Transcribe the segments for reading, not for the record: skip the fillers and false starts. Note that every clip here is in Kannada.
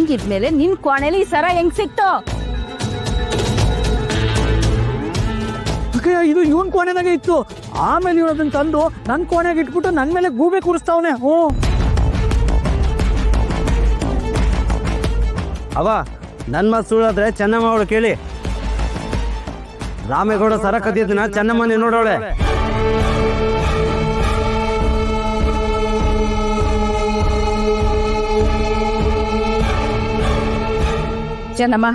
ಹಿಂಗಿದ್ಮೇಲೆ ನಿನ್ ಕೋಣೆಲಿ ಈ ಸರ ಹೆಂಗ್ ಸಿಕ್ತು? ಇದು ಇವನ್ ಕೋಣೆನಾಗೆ ಇತ್ತು. ಆಮೇಲೆ ಇವನು ಅದನ್ನ ತಂದು ನನ್ನ ಕೋಣೆಗೆ ಇಟ್ಬಿಟ್ಟು ನನ್ನ ಮೇಲೆ ಗೂಬೆ ಕೂರಿಸ್ತಾವನೆ. ಅವ ನನ್ನ ಮಾತು ಸುಳ್ಳಾದ್ರೆ ಚೆನ್ನಮ್ಮ ಅವಳು ಕೇಳಿ. ರಾಮೇಗೌಡ ಸರ ಕದ್ದಿದ್ದನ್ನ ಚೆನ್ನಮ್ಮನೇ ನೋಡೋಳೆ. ಚೆನ್ನಮ್ಮ,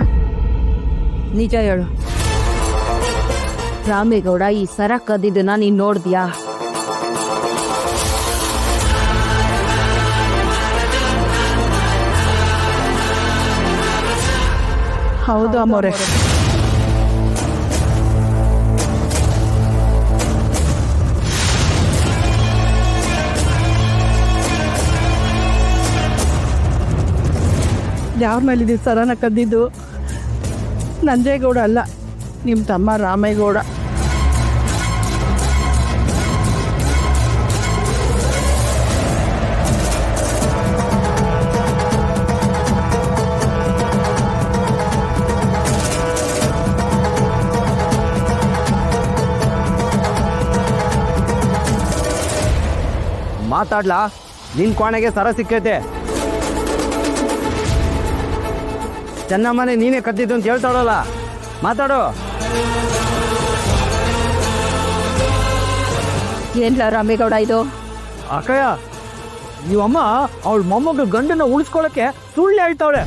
ನಿಜ ಹೇಳು, ರಾಮೇಗೌಡ ಈ ಸರ ಕದ್ದಿದ್ದನ್ನ ನೀನ್ ನೋಡ್ದ್ಯಾ? ಹೌದು ಅಮ್ಮೋರೆ. ಯಾರ ಮೇಲಿದೆ ಸರನ ಕದ್ದಿದ್ದು? ನಂಜೇಗೌಡ ಅಲ್ಲ, ನಿಮ್ಮ ತಮ್ಮ ರಾಮೇಗೌಡ. ಮಾತಾಡ್ಲಾ? ನಿನ್ ಕೋಣೆಗೆ ಸರ ಸಿಕ್ಕೈತೆ. ಚೆನ್ನಮ್ಮನೇ ನೀನೇ ಕದ್ದಿದ್ದು ಅಂತ ಹೇಳ್ತಾಳಲ್ಲ, ಮಾತಾಡು. ಏನ್ಲ ರಾಮೇಗೌಡ ಇದು? ಅಕ್ಕಯ್ಯ, ನೀವಮ್ಮ ಅವಳ ಮೊಮ್ಮಗ ಗಂಡನ ಉಳಿಸ್ಕೊಳಕ್ಕೆ ಸುಳ್ಳು ಹೇಳ್ತಾವಳೆ.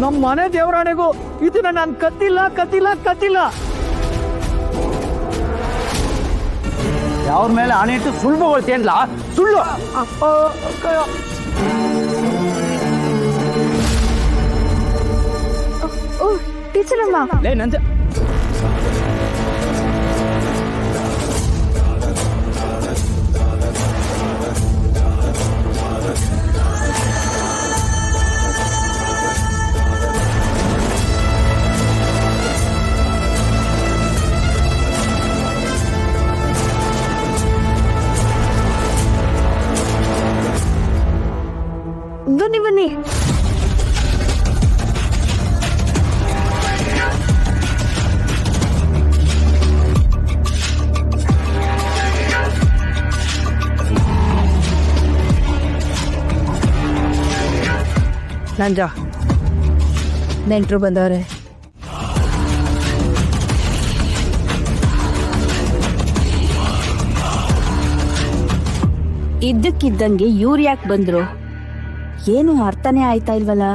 ನಮ್ಮ ಮನೆ ದೇವರಾಣೆಗೂ ಇದನ್ನ ನಾನು ಕದ್ದಿಲ್ಲ ಕದ್ದಿಲ್ಲ ಕದ್ದಿಲ್ಲ. ಯಾವ್ರ ಮೇಲೆ ಆಣೆ ಇಟ್ಟು ಸುಳ್ಳು ಬಗೊಳ್ತೇನ್ಲ? ಸುಳ್ಳು. ಅಕ್ಕಯ್ಯ, ಟೀಚರ್ ಅಮ್ಮ, ಲೇ ನಂಜ, ಬನ್ನಿ ಬನ್ನಿ. ನಂಜ, ನೆಂಟ್ರು ಬಂದವ್ರೆ. ಇದ್ದಕ್ಕಿದ್ದಂಗೆ ಇವ್ರು ಯಾಕೆ ಬಂದ್ರು? ಏನು ಅರ್ಥನೇ ಆಯ್ತಾ ಇಲ್ವಲ್ಲ?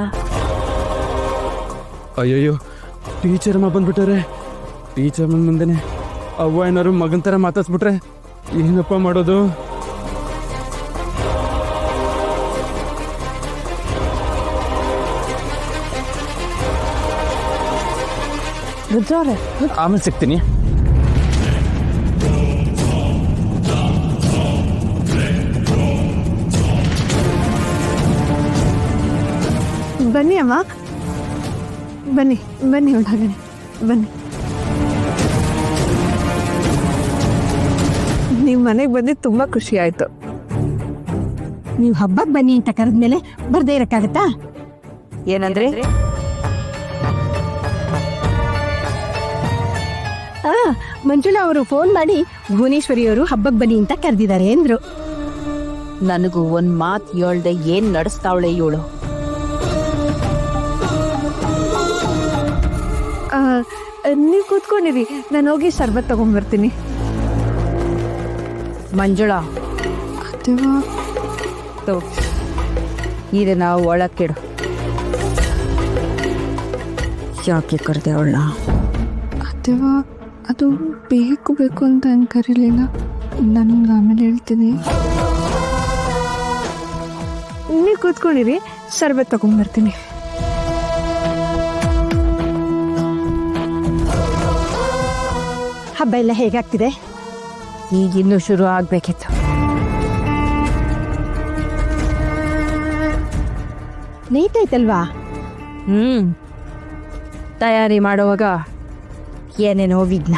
ಅಯ್ಯಯ್ಯೋ, ಟೀಚರ್ ಅಮ್ಮ ಬಂದ್ಬಿಟ್ಟಾರೆ. ಟೀಚರ್ ಮುಂದೆನೆ ಅವ್ವ ಏನಾರು ಮಗನ ಥರ ಮಾತಾಡ್ಸ್ಬಿಟ್ರೆ ಏನಪ್ಪ ಮಾಡೋದು? ರುದ್ರವ್ರೆ, ಆಮೇಲೆ ಸಿಗ್ತೀನಿ. ಬನ್ನಿ ಅಮ್ಮ, ಬನ್ನಿ ಬನ್ನಿ ಒಳಗಡೆ ಬನ್ನಿ. ನೀವು ಮನೆಗೆ ಬಂದು ತುಂಬಾ ಖುಷಿ ಆಯ್ತು. ನೀವು ಹಬ್ಬಕ್ಕೆ ಬನ್ನಿ ಅಂತ ಕರೆದ್ಮೇಲೆ ಬರ್ದೇ ಇರಕ್ಕಾಗತ್ತಾ? ಏನಂದ್ರೆ? ಮಂಜುಳಾ ಅವರು ಫೋನ್ ಮಾಡಿ ಭುವನೇಶ್ವರಿಯವರು ಹಬ್ಬಕ್ಕೆ ಬನ್ನಿ ಅಂತ ಕರೆದಿದ್ದಾರೆ ಅಂದ್ರು. ನನಗೂ ಒಂದ್ ಮಾತು ಹೇಳ್ದೆ ಏನ್ ನಡೆಸ್ತಾವಳೆ ಇವಳು? ನೀವು ಕೂತ್ಕೊಂಡಿರಿ, ನಾನು ಹೋಗಿ ಶರ್ಬತ್ ತಗೊಂಡ್ಬರ್ತೀನಿ. ಮಂಜುಳಾ, ಅಥವಾ ಇದನ್ನ ಒಳಕ್ಕಿಡು. ಯಾಕೆ ಕರೆದೆ ಅವಳನ್ನ? ಅಥವಾ ಅದು ಬೇಕು ಬೇಕು ಅಂತ ನಾನು ಕರೀಲಿಲ್ಲ. ನನಗೆ ಆಮೇಲೆ ಹೇಳ್ತೀನಿ. ನೀವು ಕೂತ್ಕೊಂಡಿರಿ, ಶರ್ಬತ್ ತಗೊಂಡ್ಬರ್ತೀನಿ. ಹಬ್ಬ ಎಲ್ಲ ಹೇಗಾಗ್ತಿದೆ? ಈಗಿನ್ನೂ ಶುರು ಆಗ್ಬೇಕಿತ್ತು. ಲೇಟ್ ಆಯ್ತಲ್ವಾ? ತಯಾರಿ ಮಾಡುವಾಗ ಏನೇನೋ ವಿಘ್ನ.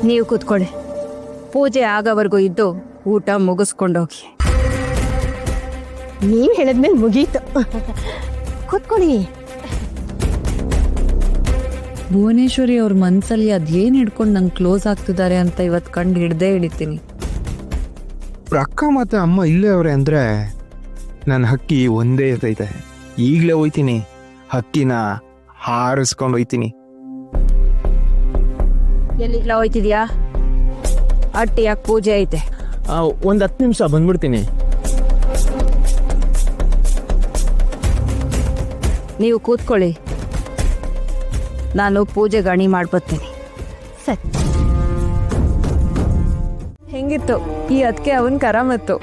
ನೀವು ಕೂತ್ಕೊಳ್ಳಿ. ಪೂಜೆ ಆಗೋವರೆಗೂ ಇದ್ದು ಊಟ ಮುಗಿಸ್ಕೊಂಡೋಗಿ. ನೀವ್ ಹೇಳಿದ್ಮೇಲೆ ಮುಗೀತು. ಕೂತ್ಕೊಳ್ಳಿ. ಭುವನೇಶ್ವರಿ ಅವ್ರ ಮನ್ಸಲ್ಲಿ ಅದೇನ್ ಹಿಡ್ಕೊಂಡು ನಂಗೆ ಕ್ಲೋಸ್ ಆಗ್ತಿದ್ದಾರೆ ಅಂತ ಇವತ್ತು ಕಂಡು ಹಿಡಿತೀನಿ. ಅಕ್ಕ ಮತ್ತೆ ಅಮ್ಮ ಇಲ್ಲೇ ಅವ್ರೆ ಅಂದ್ರೆ ನನ್ನ ಹಕ್ಕಿ ಒಂದೇ ಇರ್ತೈತೆ. ಈಗಲೇ ಹೋಯ್ತೀನಿ, ಹಕ್ಕಿನ ಹಾರಿಸ್ಕೊಂಡು ಹೋಯ್ತೀನಿ. ಎಲ್ಲಿಗ್ಲ ಹೋಯ್ತಿದ್ಯಾ? ಅಟ್ಟಿಯಾಗಿ ಪೂಜೆ ಐತೆ. ಒಂದು 10 ನಿಮಿಷ ಬಂದ್ಬಿಡ್ತೀನಿ. ನೀವು ಕೂತ್ಕೊಳ್ಳಿ, ನಾನು ಪೂಜೆ ಗಣಿ ಮಾಡ್ಬರ್ತೀನಿ. ಸರಿ. ಹೆಂಗಿತ್ತು ಈ ಅದಕ್ಕೆ ಅವನ್ ಕರಾಮತ್ತು?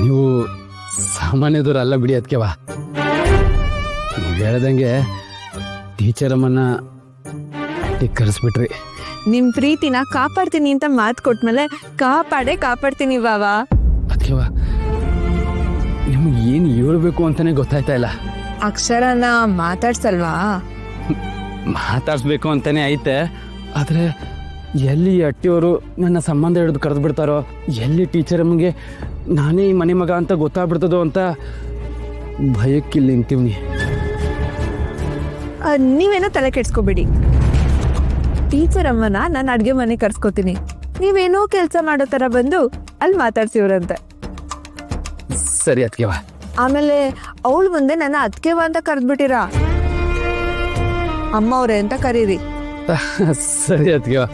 ನೀವು ಸಾಮಾನ್ಯದವ್ರು ಅಲ್ಲ ಬಿಡಿ ಅದಕ್ಕೆವಾ. ನೀವು ಹೇಳ್ದಂಗೆ ಟೀಚರ್ ಅಮ್ಮನ್ನ ಕರೆಸ್ಬಿಟ್ರಿ. ನಿಮ್ ಪ್ರೀತಿನ ಕಾಪಾಡ್ತೀನಿ ಅಂತ ಮಾತು ಕೊಟ್ಮೇಲೆ ಕಾಪಾಡ್ತೀನಿ ಬಾವಾ. ಅದಕ್ಕೆವಾ ನಿಮ್ಗೆ ಏನು ಹೇಳ್ಬೇಕು ಅಂತಾನೆ ಗೊತ್ತಾಯ್ತಾ ಇಲ್ಲ. ಅಕ್ಷರನ ಮಾತಾಡ್ಸಲ್ವಾ? ಮಾತಾಡ್ಸ್ಬೇಕು ಅಂತಾನೆ ಐತೆ, ಆದರೆ ಎಲ್ಲಿ ಅಟ್ಟಿಯವರು ನನ್ನ ಸಂಬಂಧ ಹಿಡಿದು ಕರೆದು ಬಿಡ್ತಾರೋ, ಎಲ್ಲಿ ಟೀಚರ್ ಅಮ್ಮಗೆ ನಾನೇ ಈ ಮನೆ ಮಗ ಅಂತ ಗೊತ್ತಾಗ್ಬಿಡ್ತದೋ ಅಂತ ಭಯಕ್ಕಿಲ್ಲಿ ನಿಂತೀವ್ನಿ. ನೀವೇನೋ ತಲೆ ಕೆಡ್ಸ್ಕೊಬೇಡಿ. ಟೀಚರ್ ಅಮ್ಮನ ನಾನು ಅಡ್ಗೆ ಮನೆ ಕರ್ಸ್ಕೊತೀನಿ. ನೀವೇನೋ ಕೆಲಸ ಮಾಡೋ ಥರ ಬಂದು ಅಲ್ಲಿ ಮಾತಾಡ್ಸಿವ್ರಂತೆ. ಸರಿ ಅದಕ್ಕೆವಾ. ಆಮೇಲೆ ಅವಳು ಮುಂದೆ ನನ್ನ ಅದಕ್ಕೆವಾ ಅಂತ ಕರೆದ್ಬಿಟ್ಟಿರಾ. ಅಮ್ಮ ಅವ್ರೆ ಅಂತ ಕರೀರಿ. ಸರಿ ಅದಕ್ಕೆವಾ.